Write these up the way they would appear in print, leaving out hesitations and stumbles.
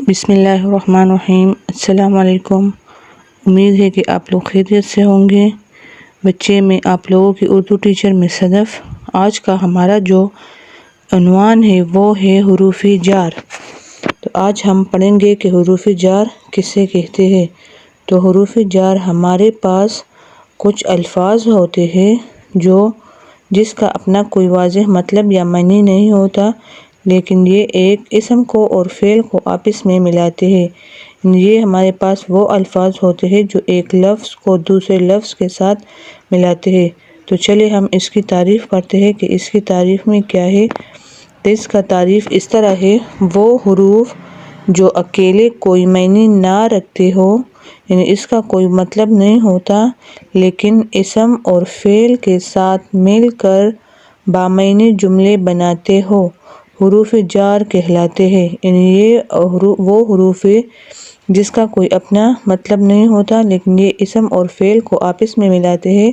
بسم اللہ الرحمن الرحیم۔ السلام علیکم۔ امید ہے کہ آپ لوگ خیریت سے ہوں گے۔ بچے، میں آپ لوگوں کی اردو ٹیچر میں صدف۔ آج کا ہمارا جو عنوان ہے وہ ہے حروف جار۔ تو آج ہم پڑھیں گے کہ حروف جار کسے کہتے ہیں۔ تو حروف جار ہمارے پاس کچھ الفاظ ہوتے ہیں جس کا اپنا کوئی واضح مطلب یا معنی نہیں ہوتا، لیکن یہ ایک اسم کو اور فعل کو آپس میں ملاتے ہیں۔ یہ ہمارے پاس وہ الفاظ ہوتے ہیں جو ایک لفظ کو دوسرے لفظ کے ساتھ ملاتے ہیں۔ تو چلے ہم اس کی تعریف کرتے ہیں کہ اس کی تعریف میں کیا ہے۔ تو اس کا تعریف اس طرح ہے: وہ حروف جو اکیلے کوئی معنی نہ رکھتے ہو، یعنی اس کا کوئی مطلب نہیں ہوتا، لیکن اسم اور فعل کے ساتھ مل کر بامعنی جملے بناتے ہو، حروف جار کہلاتے ہیں۔ یعنی یہ وہ حروف ہے جس کا کوئی اپنا مطلب نہیں ہوتا، لیکن یہ اسم اور فعل کو آپس میں ملاتے ہیں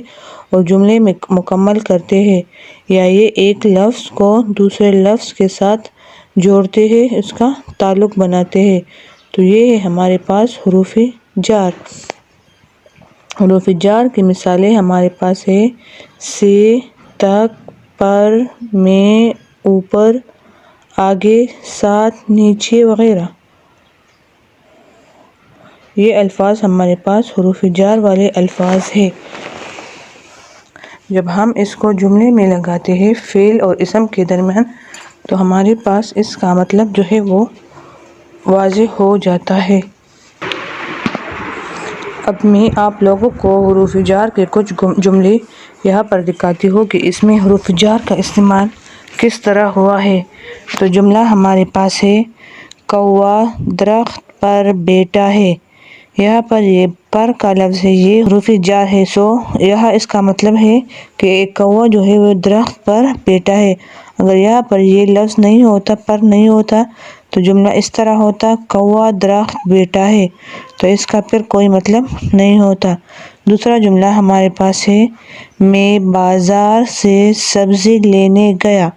اور جملے میں مکمل کرتے ہیں، یا یہ ایک لفظ کو دوسرے لفظ کے ساتھ جوڑتے ہیں، اس کا تعلق بناتے ہیں۔ تو یہ ہے ہمارے پاس حروف جار۔ حروف جار کی مثالیں ہمارے پاس ہے: سے، تک، پر، میں، اوپر، آگے، ساتھ، نیچے وغیرہ۔ یہ الفاظ ہمارے پاس حروف جار والے الفاظ ہیں۔ جب ہم اس کو جملے میں لگاتے ہیں فعل اور اسم کے درمیان، تو ہمارے پاس اس کا مطلب جو ہے وہ واضح ہو جاتا ہے۔ اب میں آپ لوگوں کو حروف جار کے کچھ جملے یہاں پر دکھاتی ہوں کہ اس میں حروف جار کا استعمال کس طرح ہوا ہے۔ تو جملہ ہمارے پاس ہے: کوا درخت پر بیٹھا ہے۔ یہاں پر یہ پر کا لفظ ہے، یہ حروف جار ہے، یہاں اس کا مطلب ہے کہ ایک کوا جو ہے وہ درخت پر بیٹھا ہے۔ اگر یہاں پر یہ لفظ نہیں ہوتا، پر نہیں ہوتا، تو جملہ اس طرح ہوتا: کوا درخت بیٹھا ہے، تو اس کا پھر کوئی مطلب نہیں ہوتا۔ دوسرا جملہ ہمارے پاس ہے: میں بازار سے سبزی لینے گیا۔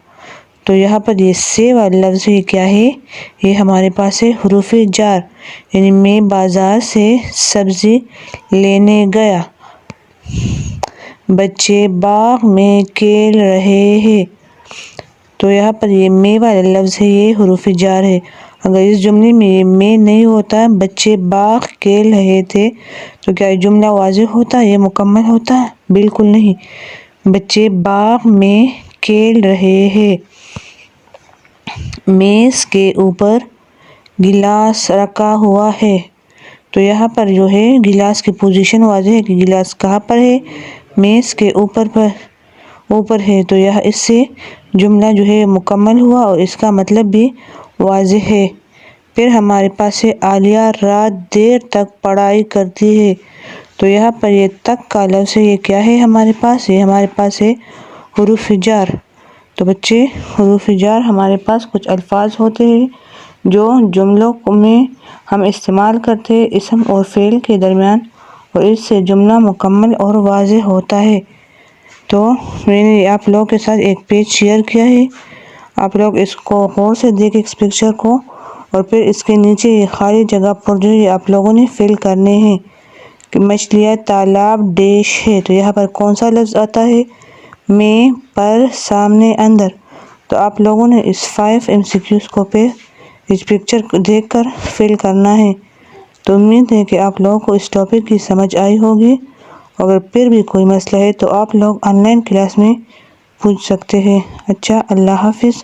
تو یہاں پر یہ سے والا لفظ ہے، کیا ہے؟ یہ ہمارے پاس ہے حروف جار، یعنی میں بازار سے سبزی لینے گیا۔ بچے باغ میں کھیل رہے ہیں۔ تو یہاں پر یہ میں والا لفظ ہے، یہ حروف جار ہے۔ اگر اس جملے میں یہ میں نہیں ہوتا، بچے باغ کھیل رہے تھے، تو کیا یہ جملہ واضح ہوتا، یہ مکمل ہوتا؟ بالکل نہیں۔ بچے باغ میں کھیل رہے ہیں۔ میز کے اوپر گلاس رکھا ہوا ہے۔ تو یہاں پر جو ہے گلاس کی پوزیشن واضح ہے کہ گلاس کہاں پر ہے، میز کے اوپر ہے۔ تو یہ اس سے جملہ جو ہے مکمل ہوا اور اس کا مطلب بھی واضح ہے۔ پھر ہمارے پاس ہے: عالیہ رات دیر تک پڑھائی کرتی ہے۔ تو یہاں پر یہ تک کا لفظ ہے، یہ کیا ہے ہمارے پاس؟ یہ ہمارے پاس ہے حروف جار۔ تو بچے، حروف جار ہمارے پاس کچھ الفاظ ہوتے ہیں جو جملوں میں ہم استعمال کرتے ہیں اسم اور فعل کے درمیان، اور اس سے جملہ مکمل اور واضح ہوتا ہے۔ تو میں نے آپ لوگوں کے ساتھ ایک پیج شیئر کیا ہے، آپ لوگ اس کو غور سے دیکھیں اس پکچر کو، اور پھر اس کے نیچے یہ خالی جگہ پر جو ہے آپ لوگوں نے فل کرنے ہیں کہ مچھلیاں تالاب ڈیش ہے۔ تو یہاں پر کون سا لفظ آتا ہے؟ میں، پر، سامنے، اندر۔ تو آپ لوگوں نے اس 5 MCQs کو پہ اس پکچر کو دیکھ کر فل کرنا ہے۔ تو امید ہے کہ آپ لوگوں کو اس ٹاپک کی سمجھ آئی ہوگی۔ اگر پھر بھی کوئی مسئلہ ہے تو آپ لوگ آن لائن کلاس میں پوچھ سکتے ہیں۔ اچھا، اللہ حافظ۔